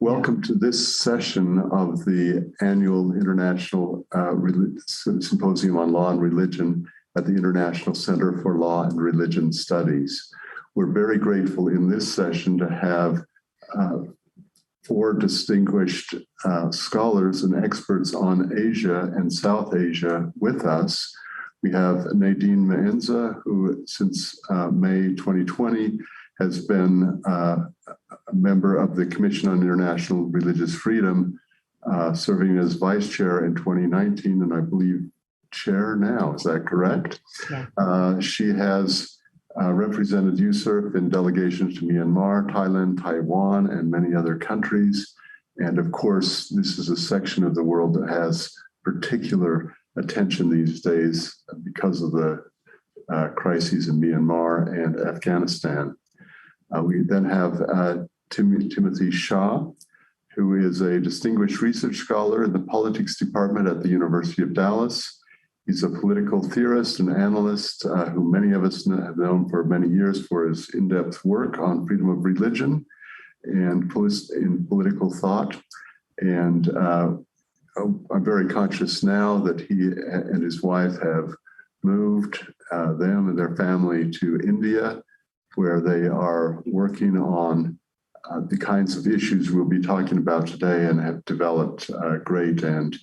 Welcome to this session of the annual International Symposium on Law and Religion at the International Center for Law and Religion Studies. We're very grateful in this session to have four distinguished scholars and experts on Asia and South Asia with us. We have Nadine Maenza, who since May 2020 has been a member of the Commission on International Religious Freedom, serving as vice chair in 2019, and I believe chair now. Is that correct? Yeah. She has represented USERF in delegations to Myanmar, Thailand, Taiwan, and many other countries. And of course, this is a section of the world that has particular attention these days because of the crises in Myanmar and Afghanistan. We then have Timothy Shah, who is a distinguished research scholar in the politics department at the University of Dallas. He's a political theorist and analyst who many of us have known for many years for his in-depth work on freedom of religion and in political thought. And I'm very conscious now that he and his wife have moved them and their family to India, where they are working on the kinds of issues we'll be talking about today and have developed great and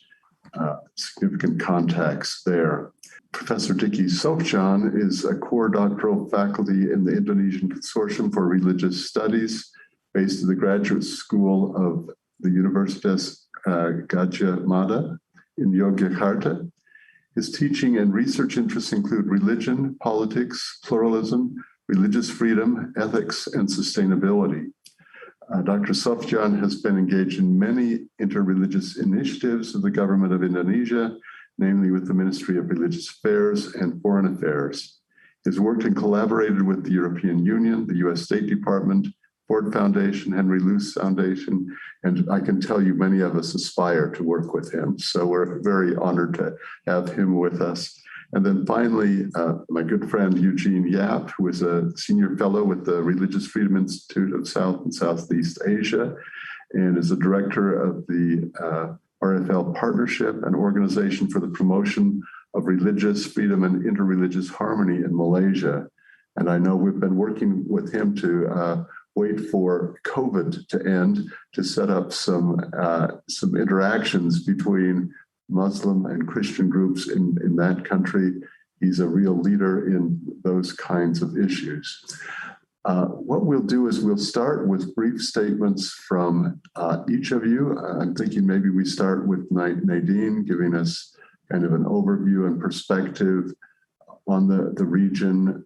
significant contacts there. Professor Dicky Sofjan is a core doctoral faculty in the Indonesian Consortium for Religious Studies, based at the Graduate School of the Universitas Gadjah Mada in Yogyakarta. His teaching and research interests include religion, politics, pluralism, religious freedom, ethics, and sustainability. Dr. Sofjan has been engaged in many interreligious initiatives of the government of Indonesia, namely with the Ministry of Religious Affairs and Foreign Affairs. He has worked and collaborated with the European Union, the US State Department, Ford Foundation, Henry Luce Foundation, and I can tell you many of us aspire to work with him. So we're very honored to have him with us. And then finally, my good friend Eugene Yapp, who is a senior fellow with the Religious Freedom Institute of South and Southeast Asia, and is the director of the RFL Partnership, an organization for the promotion of religious freedom and interreligious harmony in Malaysia. And I know we've been working with him to wait for COVID to end to set up some interactions between Muslim and Christian groups in that country. He's a real leader in those kinds of issues. What we'll do is we'll start with brief statements from each of you. I'm thinking maybe we start with Nadine, giving us kind of an overview and perspective on the region.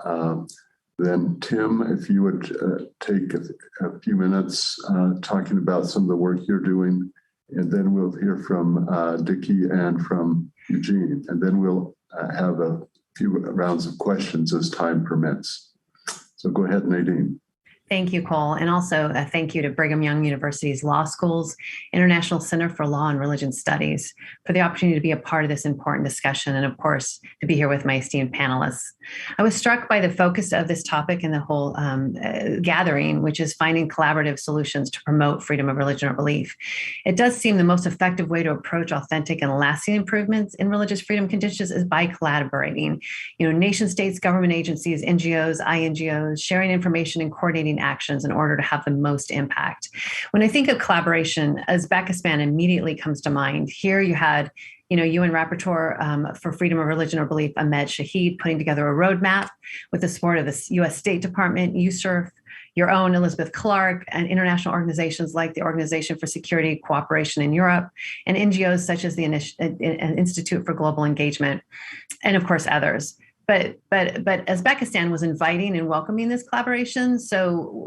Then Tim, if you would take a few minutes talking about some of the work you're doing. And then we'll hear from Dicky and from Eugene. And then we'll have a few rounds of questions as time permits. So go ahead, Nadine. Thank you, Cole. And also thank you to Brigham Young University's Law School's International Center for Law and Religion Studies for the opportunity to be a part of this important discussion and, of course, to be here with my esteemed panelists. I was struck by the focus of this topic in the whole gathering, which is finding collaborative solutions to promote freedom of religion or belief. It does seem the most effective way to approach authentic and lasting improvements in religious freedom conditions is by collaborating. Nation states, government agencies, NGOs, INGOs, sharing information and coordinating actions in order to have the most impact. When I think of collaboration, Uzbekistan immediately comes to mind. Here you had, UN Rapporteur for Freedom of Religion or Belief, Ahmed Shahid, putting together a roadmap with the support of the US State Department, USERF, your own Elizabeth Clark, and international organizations like the Organization for Security Cooperation in Europe, and NGOs such as the Institute for Global Engagement, and of course others. But Uzbekistan was inviting and welcoming this collaboration. So,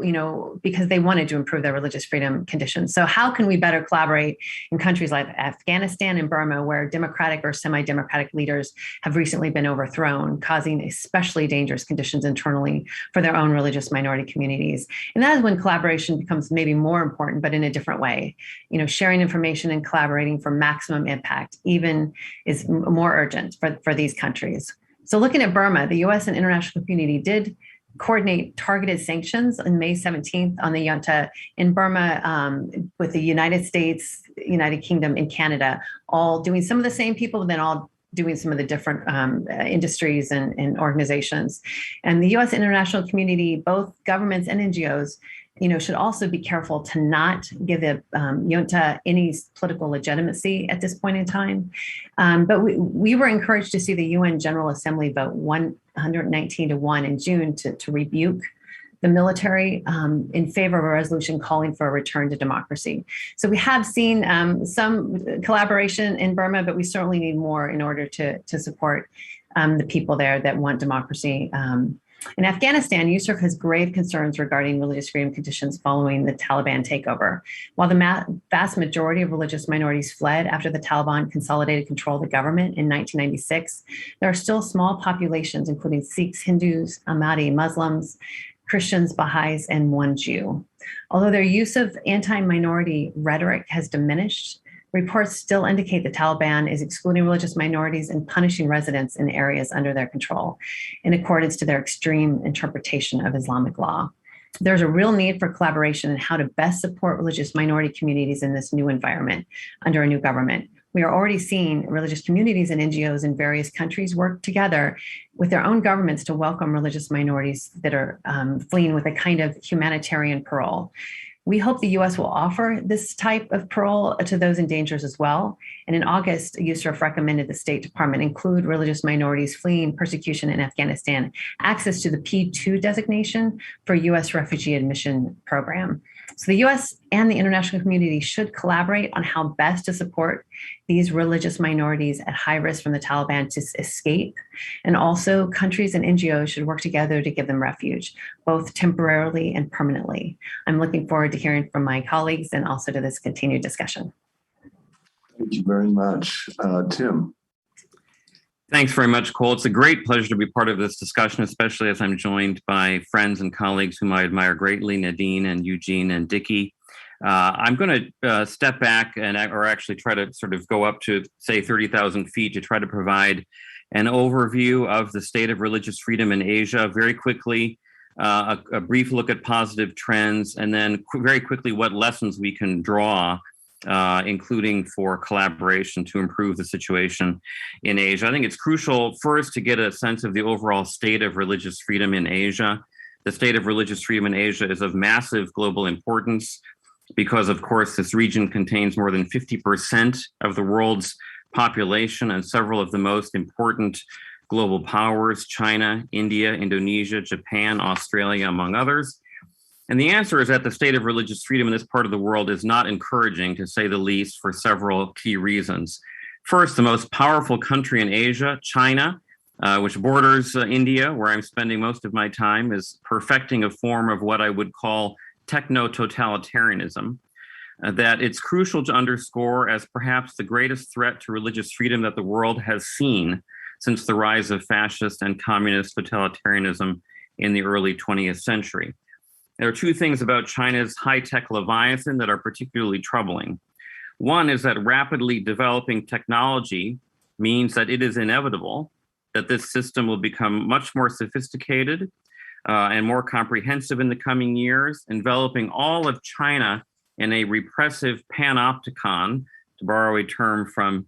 because they wanted to improve their religious freedom conditions. So how can we better collaborate in countries like Afghanistan and Burma, where democratic or semi-democratic leaders have recently been overthrown, causing especially dangerous conditions internally for their own religious minority communities? And that is when collaboration becomes maybe more important, but in a different way. Sharing information and collaborating for maximum impact even is more urgent for these countries. So looking at Burma, the US and international community did coordinate targeted sanctions on May 17th on the junta in Burma with the United States, United Kingdom, and Canada, all doing some of the same people, but then all doing some of the different industries and organizations. And the U.S. international community, both governments and NGOs, should also be careful to not give the junta any political legitimacy at this point in time. But we were encouraged to see the UN General Assembly vote 119-1 in June to rebuke the military in favor of a resolution calling for a return to democracy. So we have seen some collaboration in Burma, but we certainly need more in order to support the people there that want democracy. In Afghanistan, USCIRF has grave concerns regarding religious freedom conditions following the Taliban takeover. While the vast majority of religious minorities fled after the Taliban consolidated control of the government in 1996, there are still small populations, including Sikhs, Hindus, Ahmadi, Muslims, Christians, Baha'is, and one Jew. Although their use of anti-minority rhetoric has diminished, reports still indicate the Taliban is excluding religious minorities and punishing residents in areas under their control in accordance to their extreme interpretation of Islamic law. There's a real need for collaboration in how to best support religious minority communities in this new environment under a new government. We are already seeing religious communities and NGOs in various countries work together with their own governments to welcome religious minorities that are fleeing with a kind of humanitarian parole. We hope the U.S. will offer this type of parole to those in danger as well. And in August, USCIRF recommended the State Department include religious minorities fleeing persecution in Afghanistan access to the P2 designation for U.S. refugee admission program. So the U.S. and the international community should collaborate on how best to support these religious minorities at high risk from the Taliban to escape. And also countries and NGOs should work together to give them refuge, both temporarily and permanently. I'm looking forward to hearing from my colleagues and also to this continued discussion. Thank you very much. Tim. Thanks very much, Cole. It's a great pleasure to be part of this discussion, especially as I'm joined by friends and colleagues whom I admire greatly, Nadine and Eugene and Dicky. I'm going to step back or actually try to sort of go up to, say, 30,000 feet to try to provide an overview of the state of religious freedom in Asia. Very quickly, a brief look at positive trends, and then very quickly what lessons we can draw including for collaboration to improve the situation in Asia. I think it's crucial first to get a sense of the overall state of religious freedom in Asia. The state of religious freedom in Asia is of massive global importance because, of course, this region contains more than 50% of the world's population and several of the most important global powers, China, India, Indonesia, Japan, Australia, among others. And the answer is that the state of religious freedom in this part of the world is not encouraging, to say the least, for several key reasons. First, the most powerful country in Asia, China, which borders India, where I'm spending most of my time, is perfecting a form of what I would call techno-totalitarianism. That it's crucial to underscore as perhaps the greatest threat to religious freedom that the world has seen since the rise of fascist and communist totalitarianism in the early 20th century. There are two things about China's high-tech Leviathan that are particularly troubling. One is that rapidly developing technology means that it is inevitable that this system will become much more sophisticated and more comprehensive in the coming years, enveloping all of China in a repressive panopticon, to borrow a term from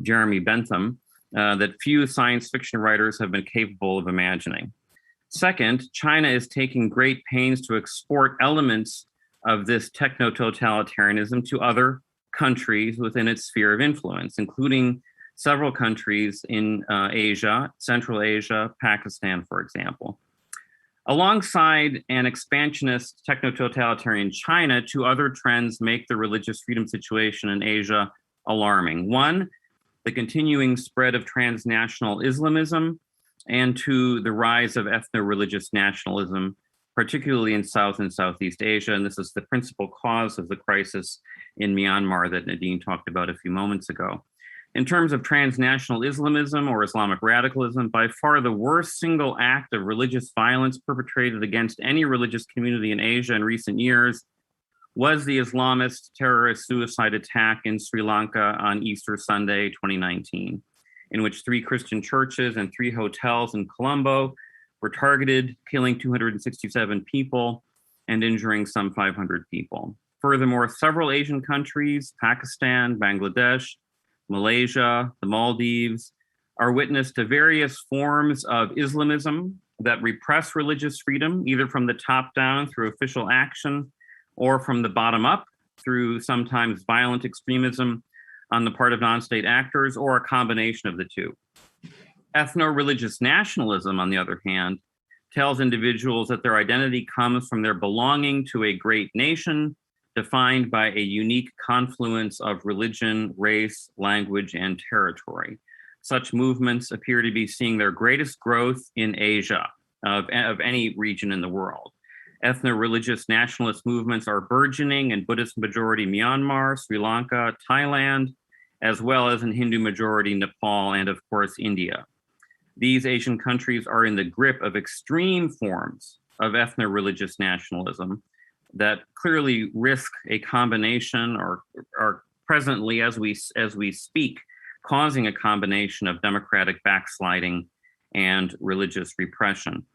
Jeremy Bentham, that few science fiction writers have been capable of imagining. Second, China is taking great pains to export elements of this techno-totalitarianism to other countries within its sphere of influence, including several countries in Asia, Central Asia, Pakistan, for example. Alongside an expansionist techno-totalitarian China, two other trends make the religious freedom situation in Asia alarming. One, the continuing spread of transnational Islamism, and two, the rise of ethno-religious nationalism, particularly in South and Southeast Asia. And this is the principal cause of the crisis in Myanmar that Nadine talked about a few moments ago. In terms of transnational Islamism or Islamic radicalism, by far the worst single act of religious violence perpetrated against any religious community in Asia in recent years was the Islamist terrorist suicide attack in Sri Lanka on Easter Sunday, 2019. In which 3 Christian churches and 3 hotels in Colombo were targeted, killing 267 people and injuring some 500 people. Furthermore, several Asian countries, Pakistan, Bangladesh, Malaysia, the Maldives, are witness to various forms of Islamism that repress religious freedom, either from the top down through official action or from the bottom up through sometimes violent extremism on the part of non-state actors, or a combination of the two. Ethno-religious nationalism, on the other hand, tells individuals that their identity comes from their belonging to a great nation defined by a unique confluence of religion, race, language, and territory. Such movements appear to be seeing their greatest growth in Asia, of any region in the world. Ethno-religious nationalist movements are burgeoning in Buddhist-majority Myanmar, Sri Lanka, Thailand, as well as in Hindu-majority Nepal and, of course, India. These Asian countries are in the grip of extreme forms of ethno-religious nationalism that clearly risk a combination, or are presently, as we speak, causing a combination of democratic backsliding and religious repression.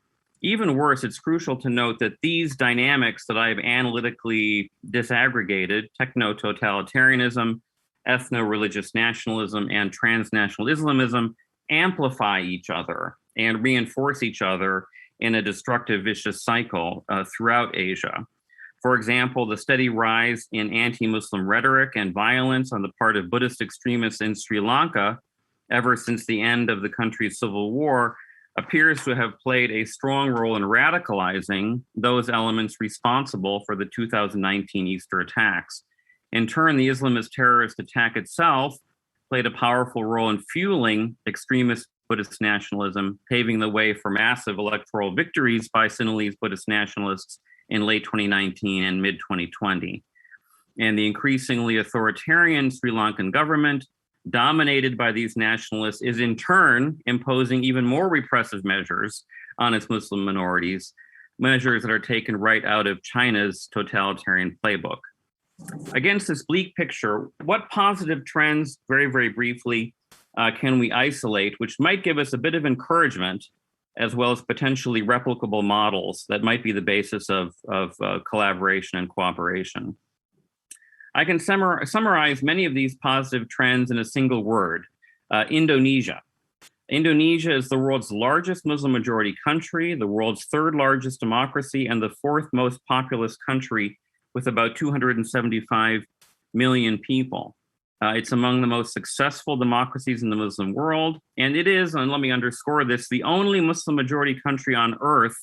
Even worse, it's crucial to note that these dynamics that I've analytically disaggregated, techno-totalitarianism, ethno-religious nationalism, and transnational Islamism, amplify each other and reinforce each other in a destructive, vicious cycle throughout Asia. For example, the steady rise in anti-Muslim rhetoric and violence on the part of Buddhist extremists in Sri Lanka ever since the end of the country's civil war appears to have played a strong role in radicalizing those elements responsible for the 2019 Easter attacks. In turn, the Islamist terrorist attack itself played a powerful role in fueling extremist Buddhist nationalism, paving the way for massive electoral victories by Sinhalese Buddhist nationalists in late 2019 and mid-2020. And the increasingly authoritarian Sri Lankan government, dominated by these nationalists, is in turn imposing even more repressive measures on its Muslim minorities, measures that are taken right out of China's totalitarian playbook. Against this bleak picture, what positive trends, very, very briefly, can we isolate, which might give us a bit of encouragement, as well as potentially replicable models that might be the basis of collaboration and cooperation? I can summarize many of these positive trends in a single word: Indonesia. Indonesia is the world's largest Muslim majority country, the world's third largest democracy, and the fourth most populous country with about 275 million people. It's among the most successful democracies in the Muslim world, and it is, and let me underscore this, the only Muslim majority country on earth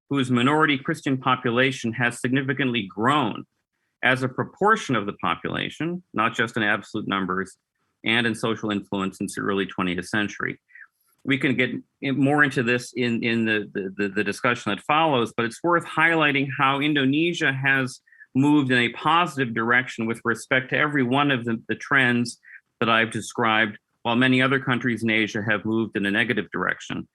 whose minority Christian population has significantly grown as a proportion of the population, not just in absolute numbers, and in social influence since the early 20th century. We can get more into this in the discussion that follows, but it's worth highlighting how Indonesia has moved in a positive direction with respect to every one of the trends that I've described, while many other countries in Asia have moved in a negative direction.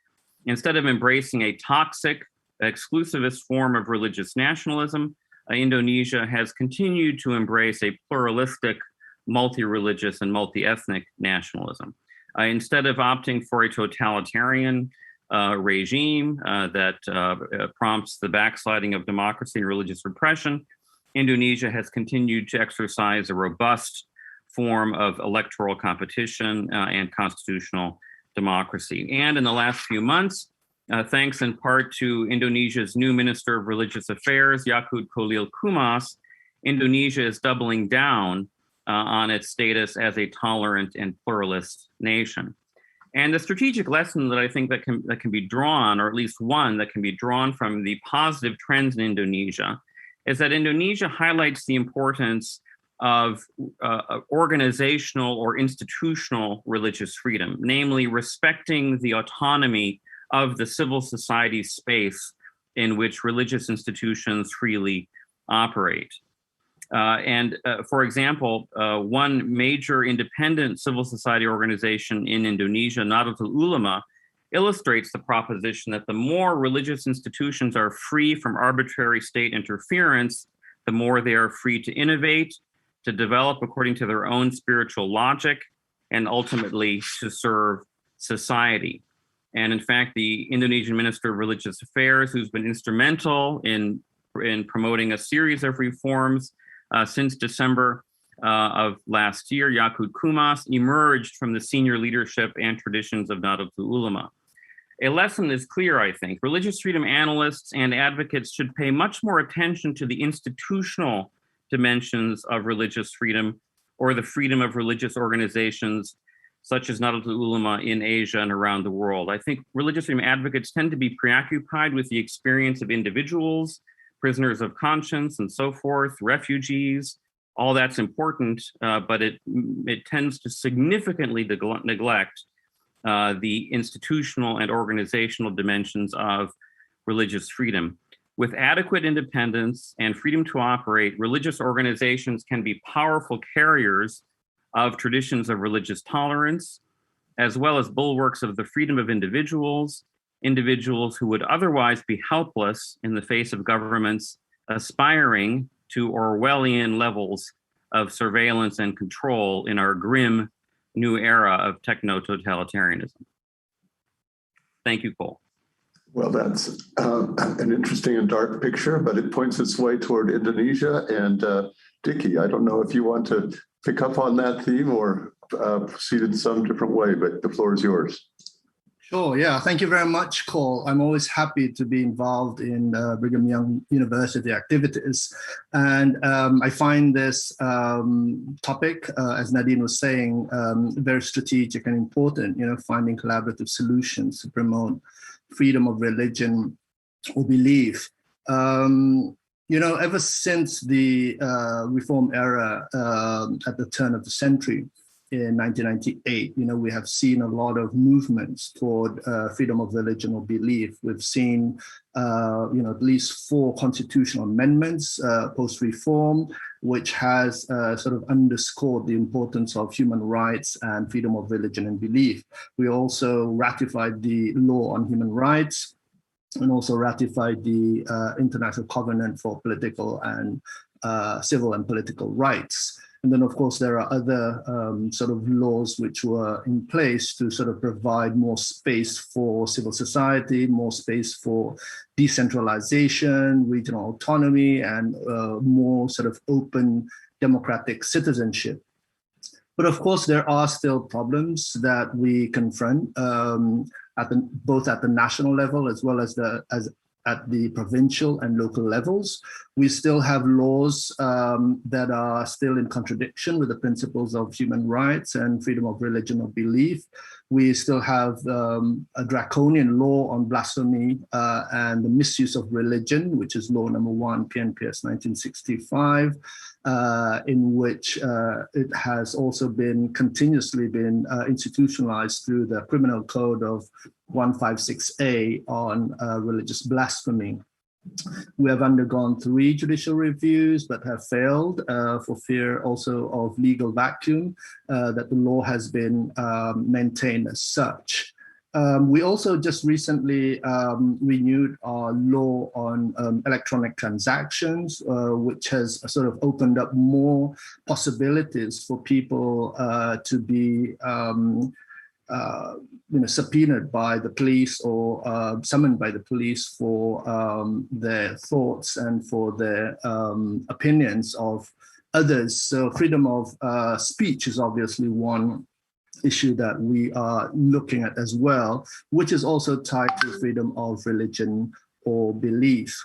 Instead of embracing a toxic, exclusivist form of religious nationalism, Indonesia has continued to embrace a pluralistic, multi-religious, and multi-ethnic nationalism. Instead of opting for a totalitarian regime that prompts the backsliding of democracy and religious repression, Indonesia has continued to exercise a robust form of electoral competition and constitutional democracy. And in the last few months, thanks in part to Indonesia's new Minister of Religious Affairs, Yakut Kolil Kumas, Indonesia is doubling down on its status as a tolerant and pluralist nation. And the strategic lesson that I think that can be drawn, or at least one that can be drawn from the positive trends in Indonesia, is that Indonesia highlights the importance of organizational or institutional religious freedom, namely respecting the autonomy of the civil society space in which religious institutions freely operate. For example, one major independent civil society organization in Indonesia, Nahdlatul Ulama, illustrates the proposition that the more religious institutions are free from arbitrary state interference, the more they are free to innovate, to develop according to their own spiritual logic, and ultimately to serve society. And in fact, the Indonesian Minister of Religious Affairs, who's been instrumental in promoting a series of reforms since December of last year, Yakut Kumas, emerged from the senior leadership and traditions of Nahdlatul Ulama. A lesson is clear, I think. Religious freedom analysts and advocates should pay much more attention to the institutional dimensions of religious freedom, or the freedom of religious organizations such as Nahdlatul Ulama in Asia and around the world. I think religious freedom advocates tend to be preoccupied with the experience of individuals, prisoners of conscience and so forth, refugees. All that's important, but it tends to significantly neglect the institutional and organizational dimensions of religious freedom. With adequate independence and freedom to operate, religious organizations can be powerful carriers of traditions of religious tolerance, as well as bulwarks of the freedom of individuals who would otherwise be helpless in the face of governments aspiring to Orwellian levels of surveillance and control in our grim new era of techno-totalitarianism. Thank you, Cole. Well, that's an interesting and dark picture, but it points its way toward Indonesia. And Dicky, I don't know if you want to pick up on that theme or proceed in some different way, but the floor is yours. Sure, yeah, thank you very much, Cole. I'm always happy to be involved in Brigham Young University activities. And I find this topic, as Nadine was saying, very strategic and important, finding collaborative solutions to promote freedom of religion or belief. Ever since the reform era at the turn of the century, in 1998, we have seen a lot of movements toward freedom of religion or belief. We've seen, at least 4 constitutional amendments post-reform, which has sort of underscored the importance of human rights and freedom of religion and belief. We also ratified the law on human rights and also ratified the International Covenant for Political and Civil and Political Rights. And then, of course, there are other sort of laws which were in place to sort of provide more space for civil society, more space for decentralization, regional autonomy, and more sort of open democratic citizenship. But of course, there are still problems that we confront both at the national level as well as at the provincial and local levels. We still have laws that are still in contradiction with the principles of human rights and freedom of religion or belief. We still have a draconian law on blasphemy and the misuse of religion, which is law number 1, PNPS 1965, in which it has also been continuously been institutionalized through the Criminal Code of 156A on religious blasphemy. We have undergone 3 judicial reviews but have failed for fear also of legal vacuum, that the law has been maintained as such. We also just recently renewed our law on electronic transactions, which has sort of opened up more possibilities for people to be subpoenaed by the police or summoned by the police for their thoughts and for their opinions of others. So freedom of speech is obviously one issue that we are looking at as well, which is also tied to freedom of religion or belief.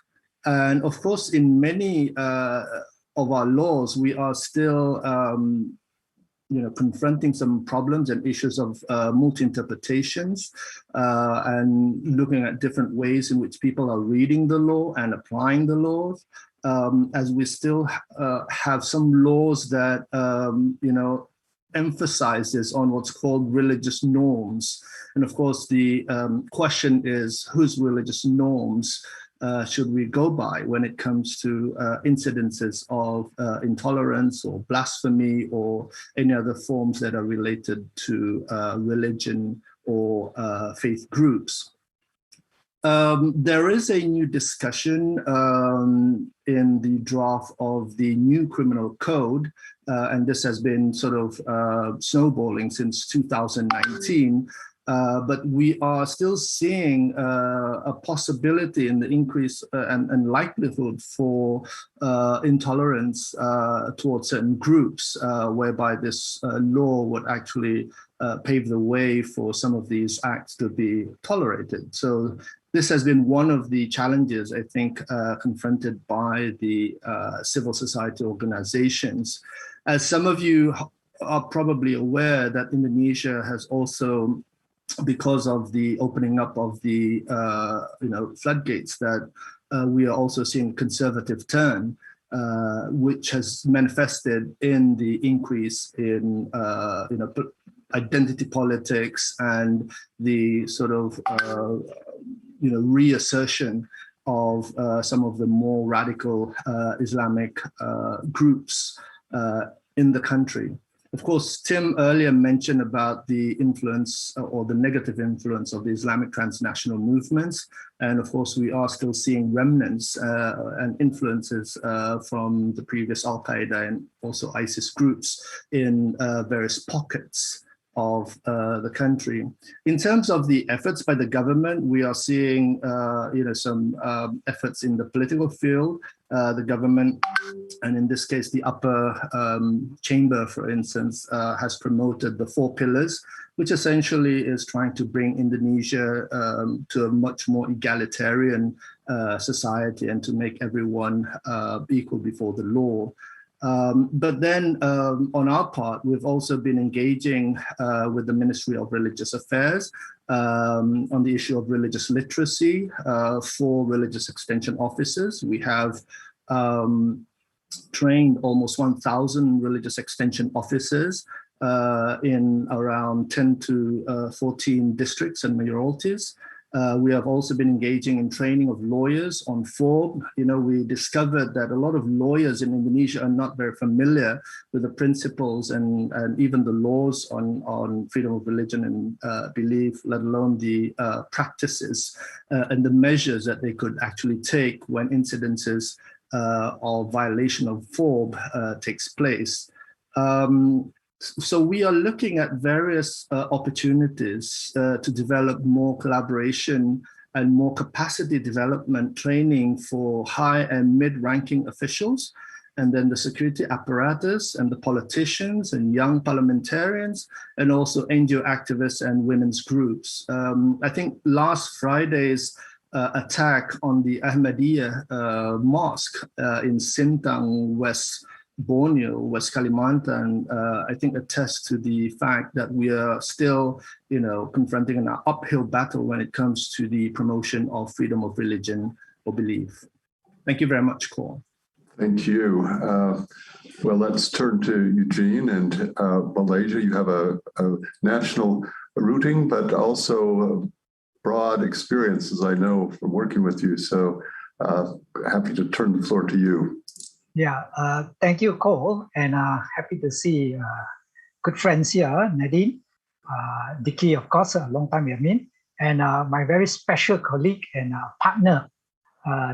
And of course, in many of our laws, we are still confronting some problems and issues of multi-interpretations and looking at different ways in which people are reading the law and applying the laws, as we still have some laws that, emphasizes on what's called religious norms. And of course, the question is, whose religious norms should we go by when it comes to incidences of intolerance or blasphemy or any other forms that are related to religion or faith groups? There is a new discussion in the draft of the new criminal code, and this has been sort of snowballing since 2019, But we are still seeing a possibility in the increase and likelihood for intolerance towards certain groups, whereby this law would actually pave the way for some of these acts to be tolerated. So this has been one of the challenges, I think, confronted by the civil society organizations. As some of you are probably aware, that Indonesia has also, because of the opening up of the floodgates, that we are also seeing conservative turn, which has manifested in the increase in identity politics and the sort of reassertion of some of the more radical Islamic groups in the country. Of course, Tim earlier mentioned about the influence or the negative influence of the Islamic transnational movements. And of course, we are still seeing remnants and influences from the previous Al-Qaeda and also ISIS groups in various pockets of the country. In terms of the efforts by the government, we are seeing some efforts in the political field. The government, and in this case, the upper chamber, for instance, has promoted the 4 pillars, which essentially is trying to bring Indonesia to a much more egalitarian society and to make everyone equal before the law. But then on our part, we've also been engaging with the Ministry of Religious Affairs on the issue of religious literacy for religious extension officers. We have trained almost 1,000 religious extension officers in around 10 to 14 districts and mayoralties. We have also been engaging in training of lawyers on FORB. We discovered that a lot of lawyers in Indonesia are not very familiar with the principles and even the laws on freedom of religion and belief, let alone the practices and the measures that they could actually take when incidences or violation of FORB takes place. So we are looking at various opportunities to develop more collaboration and more capacity development training for high and mid-ranking officials, and then the security apparatus and the politicians and young parliamentarians, and also NGO activists and women's groups. I think last Friday's attack on the Ahmadiyya mosque in Sintang, West Borneo, West Kalimantan, I think attests to the fact that we are still, confronting an uphill battle when it comes to the promotion of freedom of religion or belief. Thank you very much, Cole. Thank you. Well, let's turn to Eugene and Malaysia. You have a national routing, but also broad experience, as I know from working with you. So happy to turn the floor to you. Yeah, thank you, Cole, and happy to see good friends here, Nadine, Dicky, of course, a long time we have been, and my very special colleague and partner,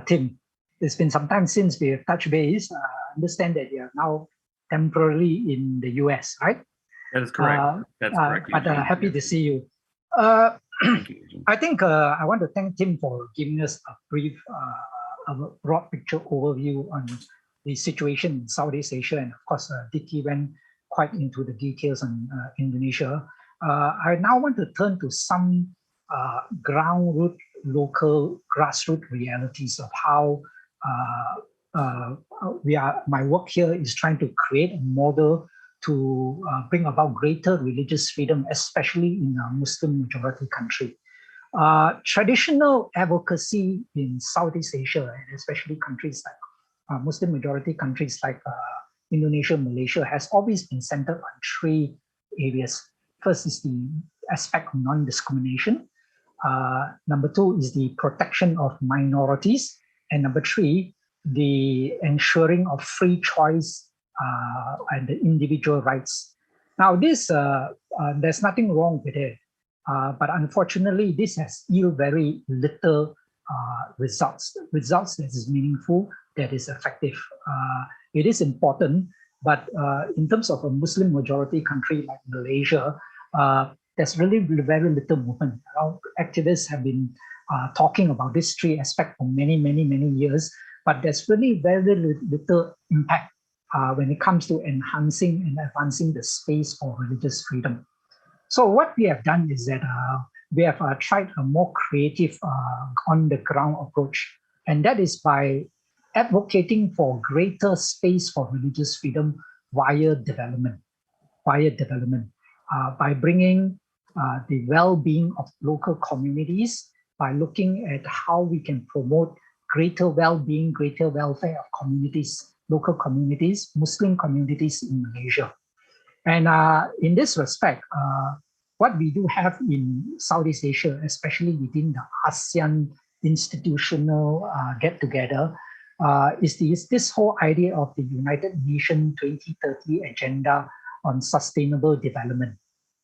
Tim. It's been some time since we have touched base. Understand that you are now temporarily in the US, right? That is correct. That's correct. But happy to see you. Thank you, Eugene. I think I want to thank Tim for giving us a brief, a broad picture overview on the situation in Southeast Asia, and of course, Dicky went quite into the details on Indonesia. I now want to turn to some ground root, local grassroots realities of how my work here is trying to create a model to bring about greater religious freedom, especially in a Muslim majority country. Traditional advocacy in Southeast Asia, and especially countries like Muslim majority countries like Indonesia, Malaysia, has always been centered on 3 areas. First is the aspect of non-discrimination. Number 2 is the protection of minorities. And number 3, the ensuring of free choice and the individual rights. Now this, there's nothing wrong with it. But unfortunately, this has yielded very little results that is meaningful, that is effective. It is important, but in terms of a Muslim majority country like Malaysia, there's really very little movement. Activists have been talking about this three aspects for many years, but there's really very little impact when it comes to enhancing and advancing the space for religious freedom. So what we have done is that we have tried a more creative on-the-ground approach, and that is by advocating for greater space for religious freedom via development, by bringing the well-being of local communities, by looking at how we can promote greater well-being, greater welfare of communities, local communities, Muslim communities in Malaysia. And in this respect, what we do have in Southeast Asia, especially within the ASEAN institutional get-together, is this whole idea of the United Nations 2030 agenda on sustainable development.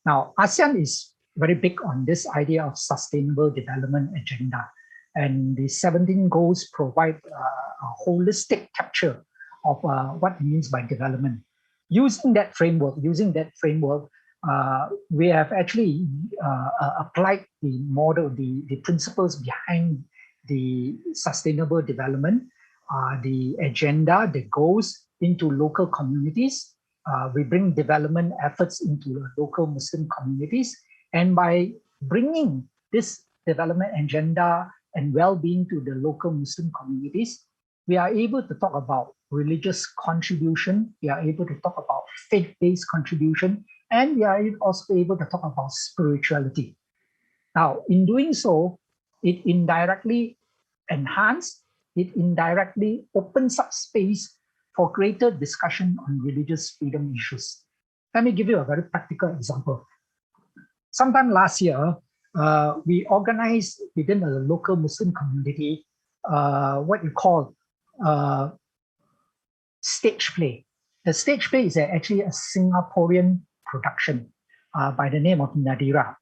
Now, ASEAN is very big on this idea of sustainable development agenda, and the 17 goals provide a holistic capture of what it means by development. Using that framework, we have actually applied the model, the principles behind the sustainable development, the agenda, the goals into local communities. We bring development efforts into the local Muslim communities. And by bringing this development agenda and well-being to the local Muslim communities, we are able to talk about religious contribution, we are able to talk about faith-based contribution, and we are also able to talk about spirituality. Now, in doing so, it indirectly enhances, it indirectly opens up space for greater discussion on religious freedom issues. Let me give you a very practical example. Sometime last year, we organized within a local Muslim community what you call stage play. The stage play is actually a Singaporean production by the name of Nadira.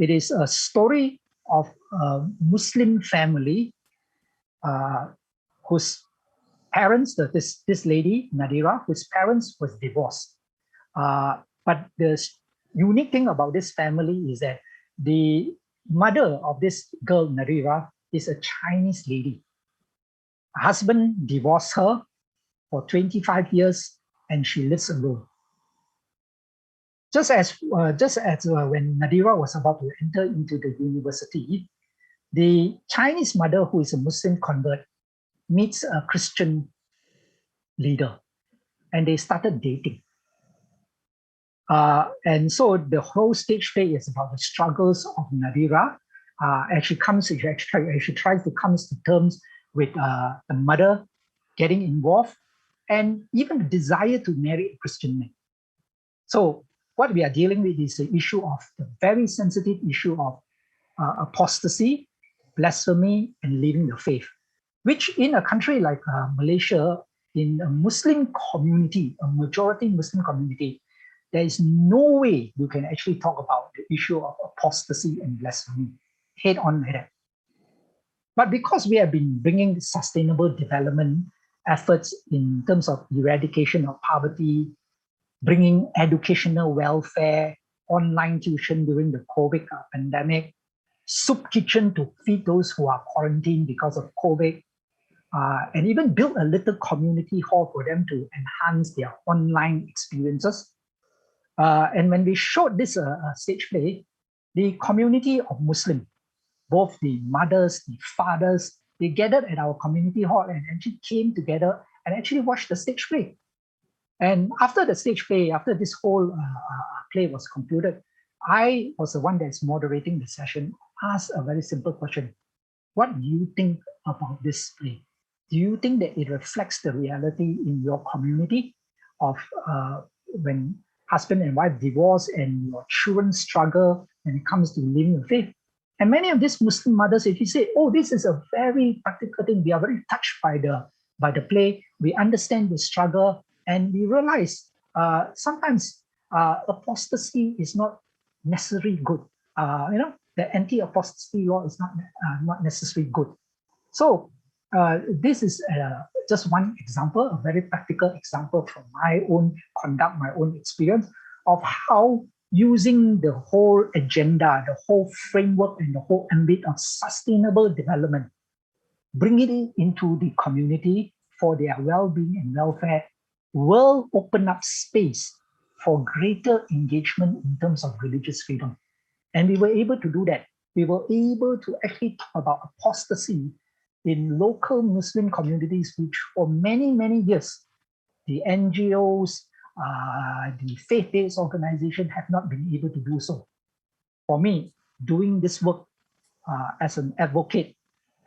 It is a story of a Muslim family whose parents, this lady, Nadira, whose parents was divorced. But the unique thing about this family is that the mother of this girl, Nadira, is a Chinese lady. Her husband divorced her for 25 years and she lives alone. Just as when Nadira was about to enter into the university, the Chinese mother, who is a Muslim convert, meets a Christian leader and they started dating. And so the whole stage play is about the struggles of Nadira as she tries to come to terms with the mother getting involved and even the desire to marry a Christian man. So what we are dealing with is the issue of the very sensitive issue of apostasy, blasphemy, and leaving the faith, which in a country like Malaysia, in a Muslim community, a majority Muslim community, there is no way you can actually talk about the issue of apostasy and blasphemy head on like that. But because we have been bringing sustainable development efforts in terms of eradication of poverty, bringing educational welfare, online tuition during the COVID pandemic, soup kitchen to feed those who are quarantined because of COVID, and even build a little community hall for them to enhance their online experiences. And when we showed this stage play, the community of Muslim, both the mothers, the fathers, they gathered at our community hall and actually came together and actually watched the stage play. And after the stage play, after this whole play was concluded, I was the one that's moderating the session, asked a very simple question. What do you think about this play? Do you think that it reflects the reality in your community of when husband and wife divorce and your children struggle when it comes to living the faith? And many of these Muslim mothers, if you say, oh, this is a very practical thing, we are very touched by the play, we understand the struggle, and we realize sometimes apostasy is not necessarily good. The anti-apostasy law is not necessarily good. So this is just one example, a very practical example from my own conduct, my own experience of how using the whole agenda, the whole framework, and the whole ambit of sustainable development, bring it into the community for their well-being and welfare, will open up space for greater engagement in terms of religious freedom. And we were able to do that. We were able to actually talk about apostasy in local Muslim communities, which for many, many years, the NGOs, the faith-based organizations have not been able to do so. For me, doing this work as an advocate,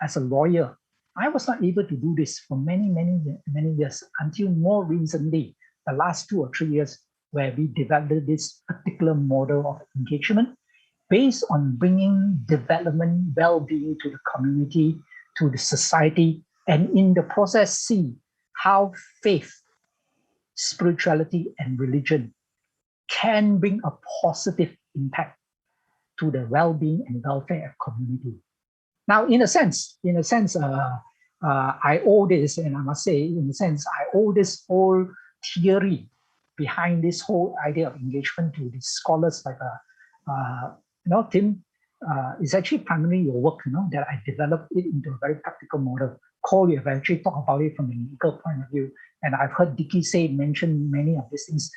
as a lawyer, I was not able to do this for many, many, many years until more recently, the last 2 or 3 years, where we developed this particular model of engagement based on bringing development, well-being to the community, to the society, and in the process see how faith, spirituality, and religion can bring a positive impact to the well-being and welfare of community. Now, in a sense, I owe this, and I must say, in a sense, I owe this whole theory behind this whole idea of engagement to the scholars like, Tim. It's actually primarily your work, that I developed it into a very practical model. Cole, you have actually talked about it from a legal point of view, and I've heard Dicky mention many of these things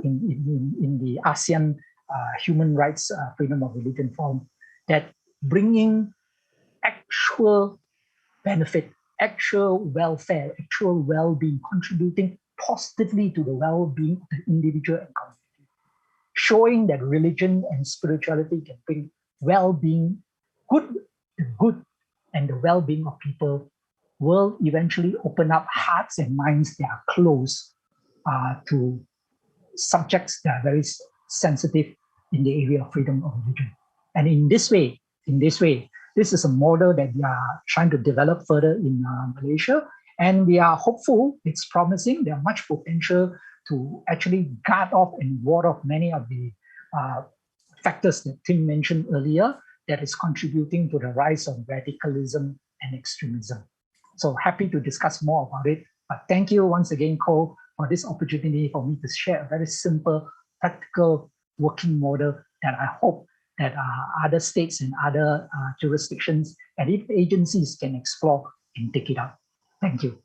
in the ASEAN Human Rights Freedom of Religion Forum, that bringing actual benefit, actual welfare, actual well-being, contributing positively to the well-being of the individual and community, showing that religion and spirituality can bring well-being, the good and the well-being of people will eventually open up hearts and minds that are close to subjects that are very sensitive in the area of freedom of religion. And in this way, this is a model that we are trying to develop further in Malaysia. And we are hopeful, it's promising, there's much potential to actually guard off and ward off many of the factors that Tim mentioned earlier that is contributing to the rise of radicalism and extremism. So happy to discuss more about it. But thank you once again, Cole, for this opportunity for me to share a very simple, practical working model that I hope that other states and other jurisdictions and if agencies can explore and take it up. Thank you.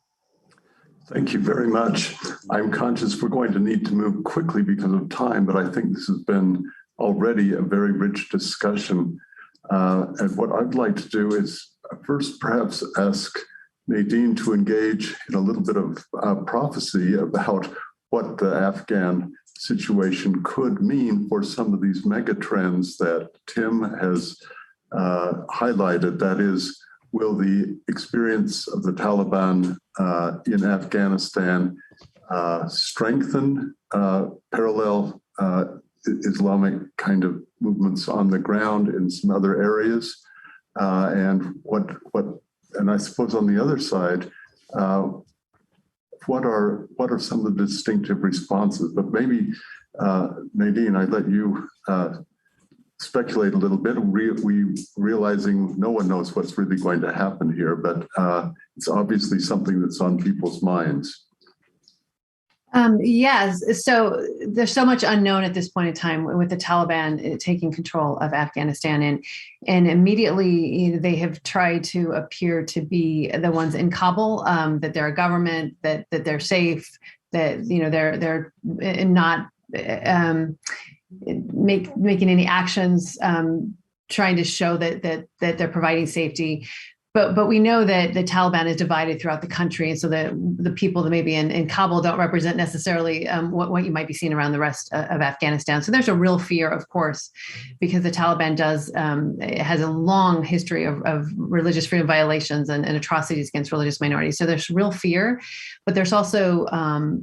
Thank you very much. I'm conscious we're going to need to move quickly because of time, but I think this has been already a very rich discussion. And what I'd like to do is first perhaps ask Nadine to engage in a little bit of prophecy about what the Afghan situation could mean for some of these mega trends that Tim has highlighted. That is, will the experience of the Taliban in Afghanistan strengthen parallel Islamic kind of movements on the ground in some other areas? And I suppose on the other side, what are some of the distinctive responses? But maybe, Nadine, I'd let you speculate a little bit. We realizing no one knows what's really going to happen here, but it's obviously something that's on people's minds. Yes. So there's so much unknown at this point in time with the Taliban taking control of Afghanistan, and immediately they have tried to appear to be the ones in Kabul, that they're a government, that they're safe, that they're not making any actions trying to show that they're providing safety. But we know that the Taliban is divided throughout the country, and so the people that may be in Kabul don't represent necessarily what you might be seeing around the rest of Afghanistan. So there's a real fear, of course, because the Taliban has a long history of religious freedom violations and atrocities against religious minorities. So there's real fear, but there's also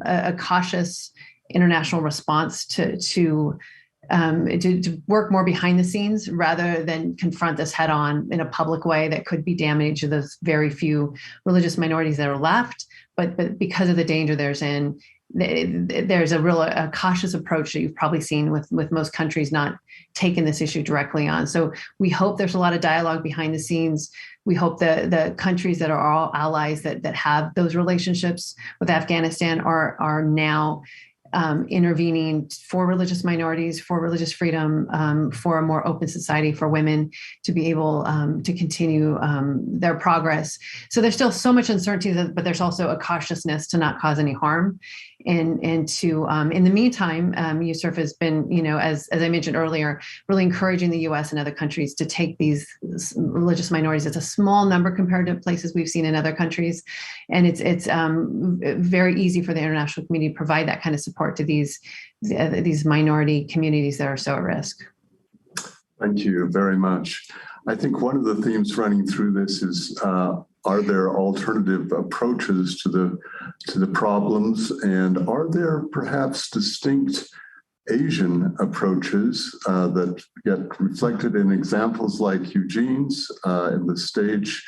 a cautious international response to work more behind the scenes rather than confront this head on in a public way that could be damaging to those very few religious minorities that are left. But because of the danger there's a cautious approach that you've probably seen with most countries not taking this issue directly on. So we hope there's a lot of dialogue behind the scenes. We hope the countries that are all allies that have those relationships with Afghanistan are now intervening for religious minorities, for religious freedom, for a more open society for women to be able to continue their progress. So there's still so much uncertainty, but there's also a cautiousness to not cause any harm. And to, in the meantime, USCIRF has been, as I mentioned earlier, really encouraging the US and other countries to take these religious minorities. It's a small number compared to places we've seen in other countries. And it's very easy for the international community to provide that kind of support to these minority communities that are so at risk. Thank you very much. I think one of the themes running through this is, are there alternative approaches to the problems, and are there perhaps distinct Asian approaches that get reflected in examples like Eugene's in the stage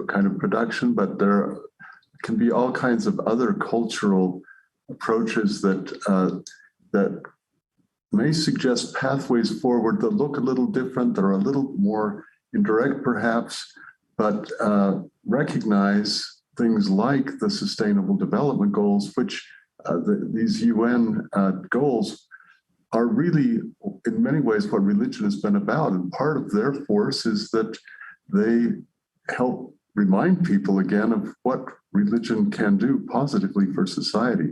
kind of production, but there can be all kinds of other cultural approaches that may suggest pathways forward that look a little different, that are a little more indirect perhaps, but recognize things like the Sustainable Development Goals, which these UN goals are really, in many ways, what religion has been about. And part of their force is that they help remind people again of what religion can do positively for society.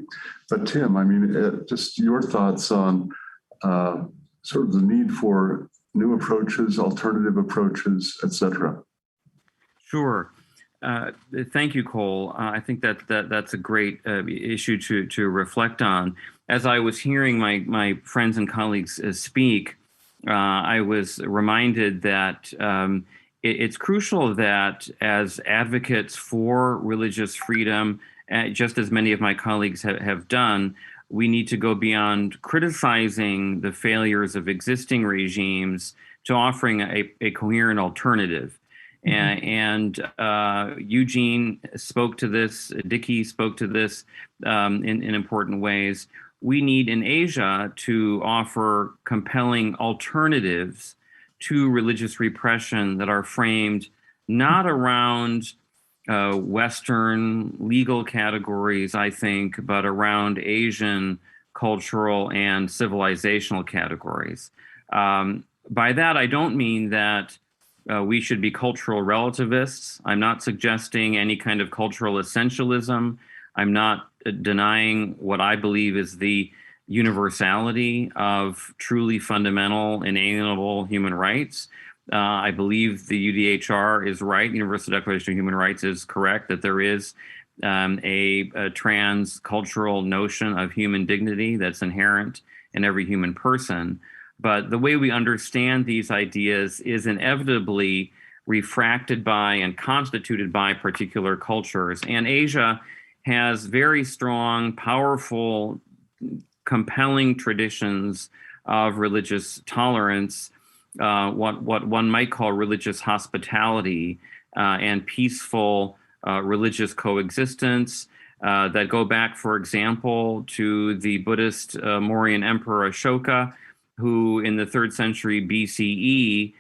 But Tim, I mean, just your thoughts on sort of the need for new approaches, alternative approaches, et cetera. Sure. Thank you, Cole. I think that's a great issue to reflect on. As I was hearing my friends and colleagues speak, I was reminded that it's crucial that as advocates for religious freedom, just as many of my colleagues have done, we need to go beyond criticizing the failures of existing regimes to offering a coherent alternative. And Eugene spoke to this, Dicky spoke to this in important ways. We need in Asia to offer compelling alternatives to religious repression that are framed not around Western legal categories, I think, but around Asian cultural and civilizational categories. By that, I don't mean that we should be cultural relativists. I'm not suggesting any kind of cultural essentialism. I'm not denying what I believe is the universality of truly fundamental, inalienable human rights. I believe the UDHR is right. Universal Declaration of Human Rights is correct that there is a transcultural notion of human dignity that's inherent in every human person. But the way we understand these ideas is inevitably refracted by and constituted by particular cultures. And Asia has very strong, powerful, compelling traditions of religious tolerance, what one might call religious hospitality, and peaceful religious coexistence that go back, for example, to the Buddhist Mauryan Emperor Ashoka, who in the 3rd century BCE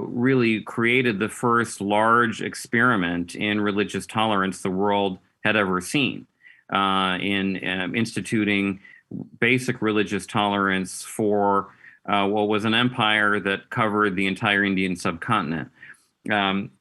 really created the first large experiment in religious tolerance the world had ever seen, in instituting basic religious tolerance for what was an empire that covered the entire Indian subcontinent.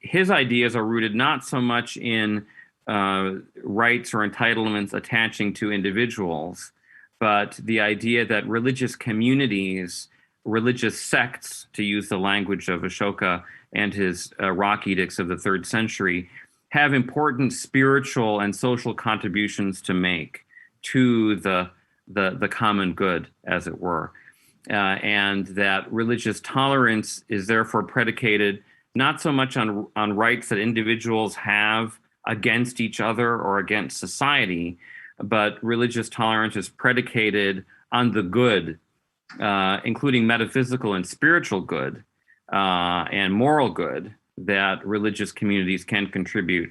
His ideas are rooted not so much in rights or entitlements attaching to individuals, but the idea that religious communities, religious sects, to use the language of Ashoka and his rock edicts of the 3rd century, have important spiritual and social contributions to make to the common good, as it were. And that religious tolerance is therefore predicated not so much on rights that individuals have against each other or against society, but religious tolerance is predicated on the good, including metaphysical and spiritual good and moral good that religious communities can contribute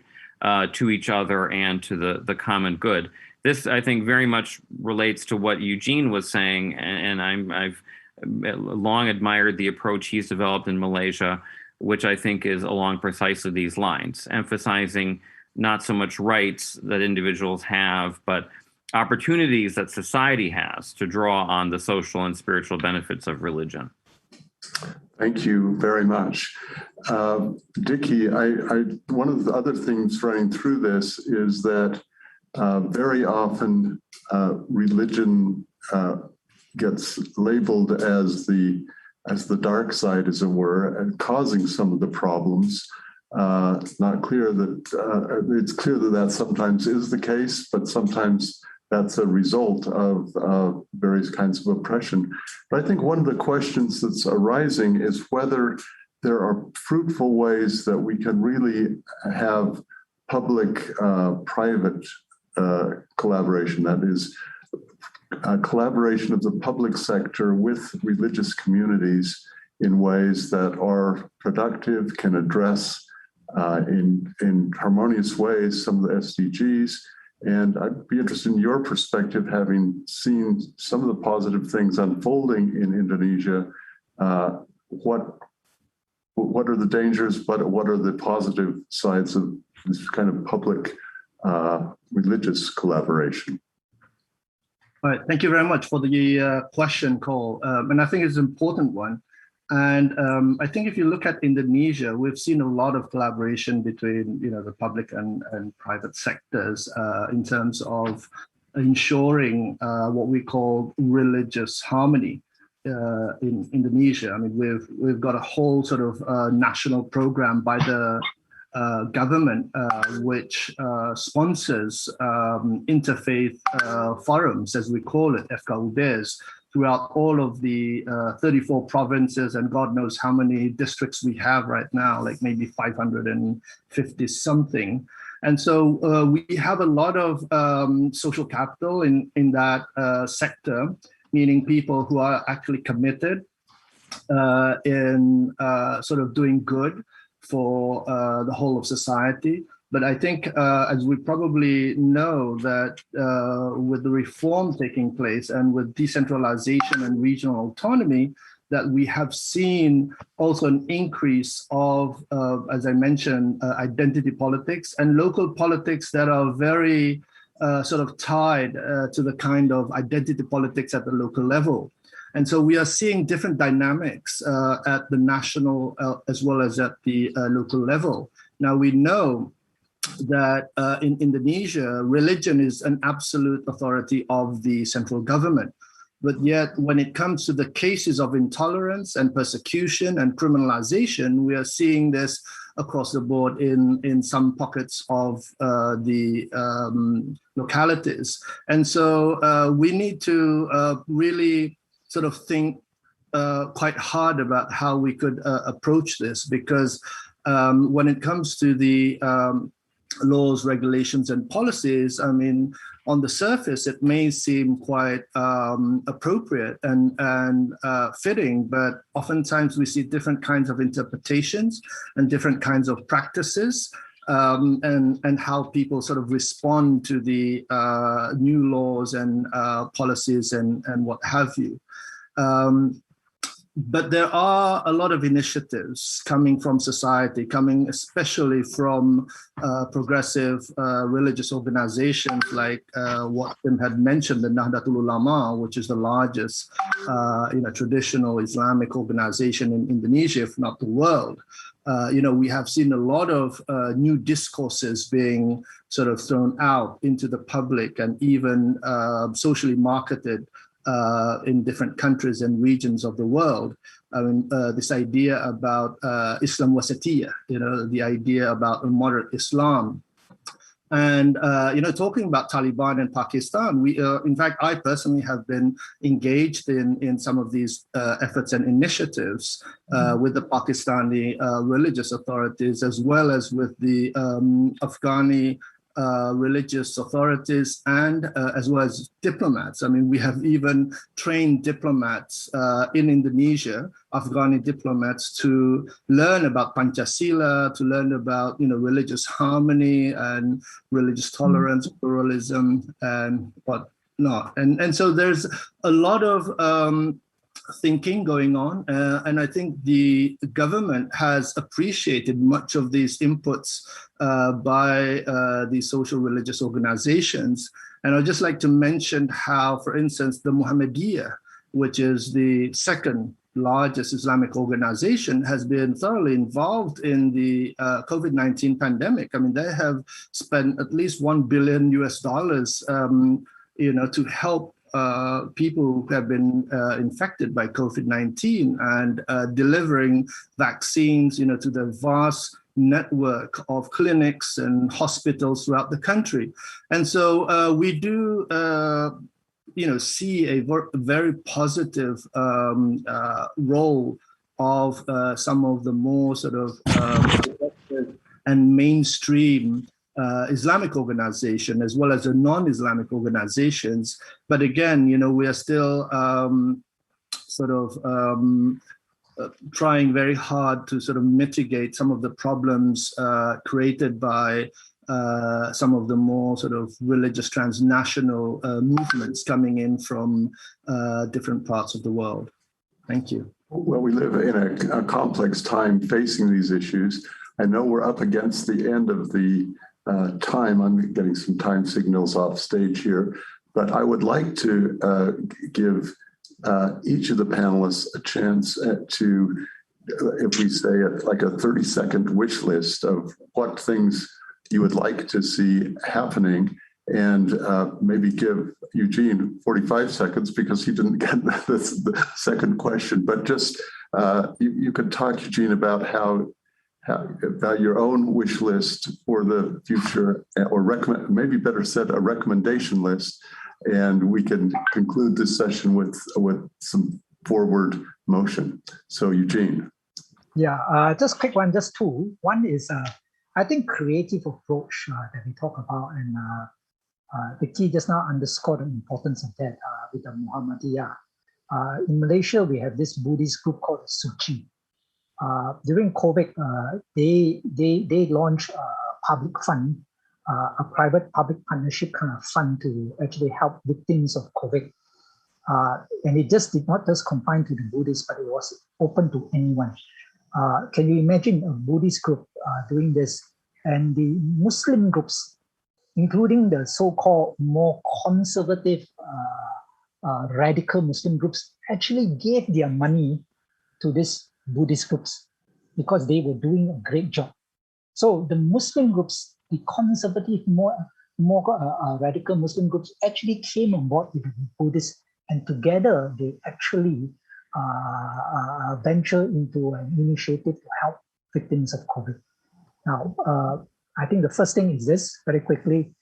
to each other and to the common good. This, I think, very much relates to what Eugene was saying, and I've long admired the approach he's developed in Malaysia, which I think is along precisely these lines, emphasizing not so much rights that individuals have, but opportunities that society has to draw on the social and spiritual benefits of religion? Thank you very much. Dicky, one of the other things running through this is that very often religion gets labeled as the dark side, as it were, and causing some of the problems. Not clear that it's clear that sometimes is the case, but sometimes that's a result of various kinds of oppression. But I think one of the questions that's arising is whether there are fruitful ways that we can really have public-private collaboration, that is, collaboration of the public sector with religious communities in ways that are productive, can address in harmonious ways some of the SDGs. And I'd be interested in your perspective, having seen some of the positive things unfolding in Indonesia. What are the dangers, but what are the positive sides of this kind of public religious collaboration? All right, thank you very much for the question, Cole. And I think it's an important one. And I think if you look at Indonesia, we've seen a lot of collaboration between, the public and private sectors in terms of ensuring what we call religious harmony in Indonesia. I mean, we've got a whole sort of national program by the government which sponsors interfaith forums, as we call it, FKUBs, throughout all of the 34 provinces, and God knows how many districts we have right now, like maybe 550 something. And so we have a lot of social capital in that sector, meaning people who are actually committed in sort of doing good for the whole of society. But I think, as we probably know, that with the reform taking place and with decentralization and regional autonomy, that we have seen also an increase of, as I mentioned, identity politics and local politics that are very sort of tied to the kind of identity politics at the local level. And so we are seeing different dynamics at the national as well as at the local level. Now, we know that in Indonesia, religion is an absolute authority of the central government. But yet, when it comes to the cases of intolerance and persecution and criminalization, we are seeing this across the board in some pockets of the localities. And so we need to really sort of think quite hard about how we could approach this, because when it comes to the laws, regulations, and policies, I mean, on the surface, it may seem quite appropriate and fitting, but oftentimes we see different kinds of interpretations and different kinds of practices, and how people sort of respond to the new laws and policies and what have you. But there are a lot of initiatives coming from society, coming especially from progressive religious organizations like what Tim had mentioned, the Nahdlatul Ulama, which is the largest traditional Islamic organization in Indonesia, if not the world. We have seen a lot of new discourses being sort of thrown out into the public and even socially marketed in different countries and regions of the world. I mean, this idea about Islam Wasatiyah, the idea about a moderate Islam. And, talking about Taliban and Pakistan, we, in fact, I personally have been engaged in some of these efforts and initiatives with the Pakistani religious authorities, as well as with the Afghani religious authorities, and as well as diplomats. I mean, we have even trained diplomats in Indonesia, Afghani diplomats, to learn about Pancasila, to learn about religious harmony and religious tolerance, pluralism, and whatnot. And so there's a lot of thinking going on. And I think the government has appreciated much of these inputs by the social religious organizations. And I'd just like to mention how, for instance, the Muhammadiyah, which is the second largest Islamic organization, has been thoroughly involved in the COVID-19 pandemic. I mean, they have spent at least $1 billion US, to help people who have been infected by COVID-19 and delivering vaccines, to the vast network of clinics and hospitals throughout the country. And so we do see a very positive role of some of the more sort of and mainstream Islamic organization, as well as the non-Islamic organizations. But again, we are still trying very hard to sort of mitigate some of the problems created by some of the more sort of religious transnational movements coming in from different parts of the world. Thank you. Well, we live in a complex time facing these issues. I know we're up against the end of the time. I'm getting some time signals off stage here, but I would like to give each of the panelists a chance to, if we say like a 30-second wish list of what things you would like to see happening, and maybe give Eugene 45 seconds because he didn't get the second question. But just you could talk, Eugene, about how about your own wish list for the future, or maybe better said, a recommendation list, and we can conclude this session with some forward motion. So, Eugene. Yeah, just quick one, just two. One is, I think, creative approach that we talk about, and Dicky just now underscored the importance of that with the Muhammadiyah. In Malaysia, we have this Buddhist group called Suci. During COVID, they launched a public fund, a private-public partnership kind of fund to actually help victims of COVID. And it just did not just confine to the Buddhists, but it was open to anyone. Can you imagine a Buddhist group doing this? And the Muslim groups, including the so-called more conservative, radical Muslim groups, actually gave their money to these Buddhist groups because they were doing a great job. So the Muslim groups, the conservative, more radical Muslim groups actually came on board with the Buddhists, and together they actually venture into an initiative to help victims of COVID. Now, I think the first thing is this, very quickly,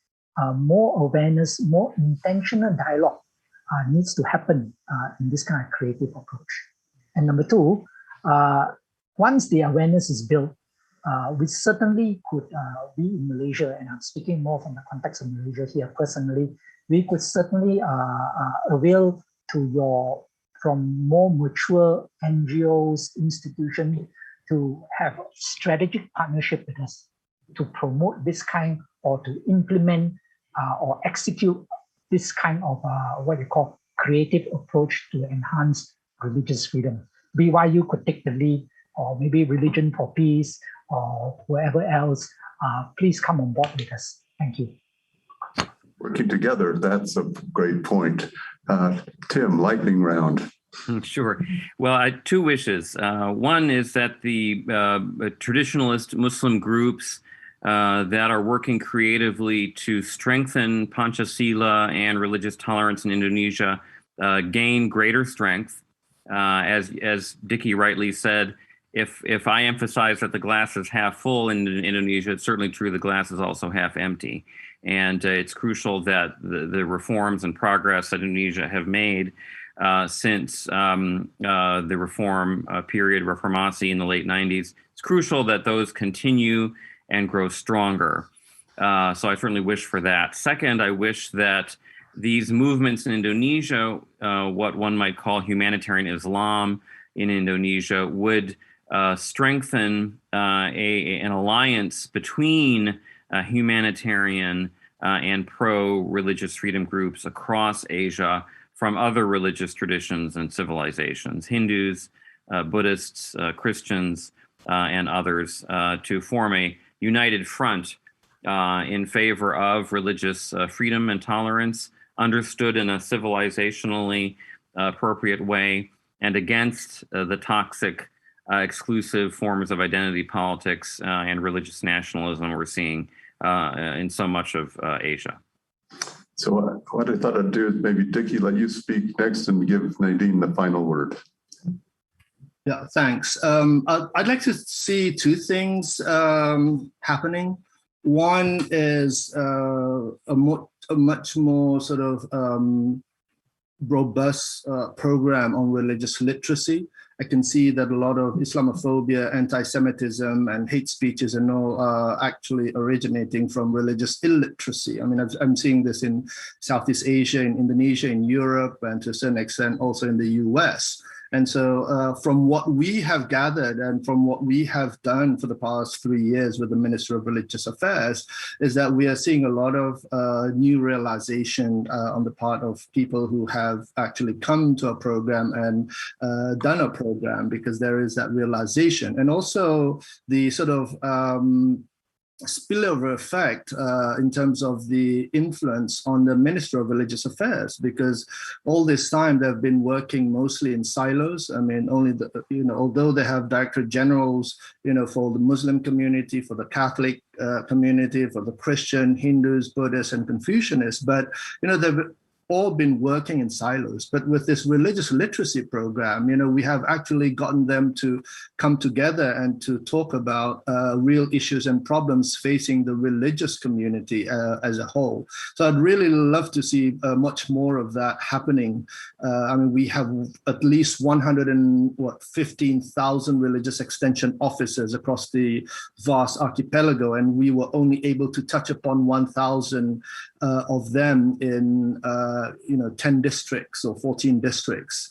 more awareness, more intentional dialogue needs to happen in this kind of creative approach. And number two, once the awareness is built, we certainly could, we in Malaysia, and I'm speaking more from the context of Malaysia here personally, we could certainly avail from more mature NGOs, institutions, to have a strategic partnership with us to promote this kind, or to implement or execute this kind of what you call creative approach to enhance religious freedom. BYU could take the lead, or maybe Religion for Peace, or whoever else. Please come on board with us. Thank you. Working together, that's a great point. Tim, lightning round. Sure. Well, I had two wishes. One is that the traditionalist Muslim groups that are working creatively to strengthen Pancasila and religious tolerance in Indonesia gain greater strength. As Dicky rightly said, if I emphasize that the glass is half full in Indonesia, it's certainly true the glass is also half empty. And it's crucial that the reforms and progress that Indonesia have made since the reform period, Reformasi in the late 90s, it's crucial that those continue and grow stronger. So I certainly wish for that. Second, I wish that these movements in Indonesia, what one might call humanitarian Islam in Indonesia, would strengthen an alliance between humanitarian and pro-religious freedom groups across Asia from other religious traditions and civilizations, Hindus, Buddhists, Christians, and others, to form a united front in favor of religious freedom and tolerance, understood in a civilizationally appropriate way, and against the toxic, exclusive forms of identity politics and religious nationalism we're seeing in so much of Asia. So what I thought I'd do is maybe Dicky, let you speak next and give Nadine the final word. Yeah, thanks. I'd like to see two things happening. One is a much more sort of robust program on religious literacy. I can see that a lot of Islamophobia, anti-Semitism, and hate speeches and all are actually originating from religious illiteracy. I mean, I'm seeing this in Southeast Asia, in Indonesia, in Europe, and to a certain extent also in the US. And so from what we have gathered and from what we have done for the past 3 years with the Minister of Religious Affairs is that we are seeing a lot of new realization on the part of people who have actually come to a program and done a program, because there is that realization. And also the sort of spillover effect in terms of the influence on the Minister of Religious Affairs, because all this time they've been working mostly in silos. I mean, only the, although they have director generals, for the Muslim community, for the Catholic community, for the Christian, Hindus, Buddhists, and Confucianists, but they've all been working in silos. But with this religious literacy program, we have actually gotten them to come together and to talk about real issues and problems facing the religious community as a whole. So I'd really love to see much more of that happening. I mean, we have at least 115,000 religious extension officers across the vast archipelago, and we were only able to touch upon 1,000 of them in 10 districts or 14 districts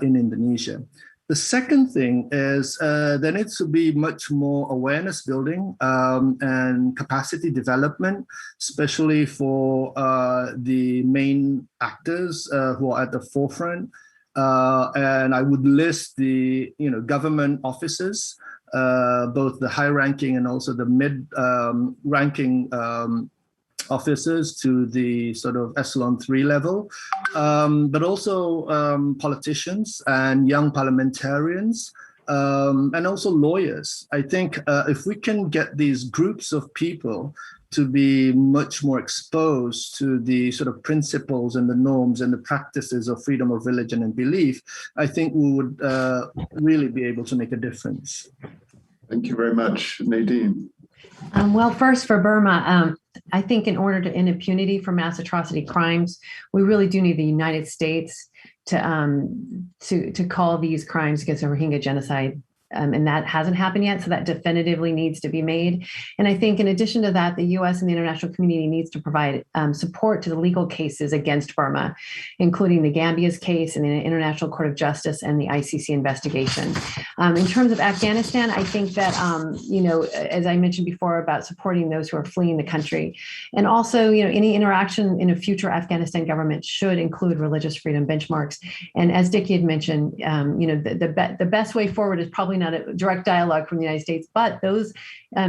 in Indonesia. The second thing is there needs to be much more awareness building and capacity development, especially for the main actors who are at the forefront. And I would list the government officers, both the high-ranking and also the mid-ranking officers to the sort of echelon 3 level, but also politicians and young parliamentarians, and also lawyers. I think if we can get these groups of people to be much more exposed to the sort of principles and the norms and the practices of freedom of religion and belief, I think we would really be able to make a difference. Thank you very much. Nadine. Well, first for Burma, I think in order to end impunity for mass atrocity crimes, we really do need the United States to call these crimes against the Rohingya genocide. And that hasn't happened yet, so that definitively needs to be made. And I think in addition to that, the U.S. and the international community needs to provide support to the legal cases against Burma, including the Gambia's case and the International Court of Justice and the ICC investigation. In terms of Afghanistan, I think that, as I mentioned before about supporting those who are fleeing the country, and also, any interaction in a future Afghanistan government should include religious freedom benchmarks. And as Dicky had mentioned, the best way forward is probably not a direct dialogue from the United States, but those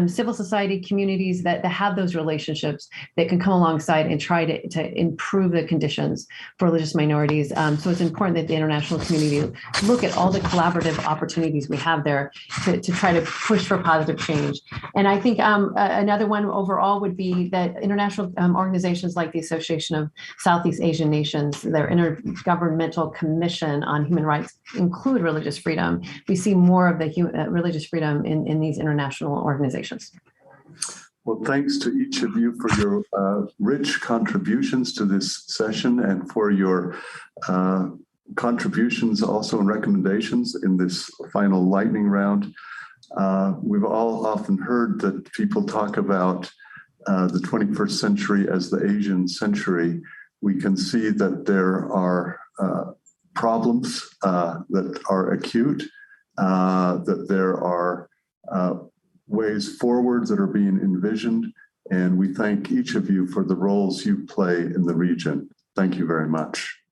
civil society communities that have those relationships that can come alongside and try to improve the conditions for religious minorities. So it's important that the international community look at all the collaborative opportunities we have there to try to push for positive change. And I think another one overall would be that international organizations like the Association of Southeast Asian Nations, their Intergovernmental Commission on Human Rights, include religious freedom. We see more of the religious freedom in these international organizations. Well, thanks to each of you for your rich contributions to this session and for your contributions also and recommendations in this final lightning round. We've all often heard that people talk about the 21st century as the Asian century. We can see that there are problems that are acute, that there are ways forward that are being envisioned, and we thank each of you for the roles you play in the region. Thank you very much.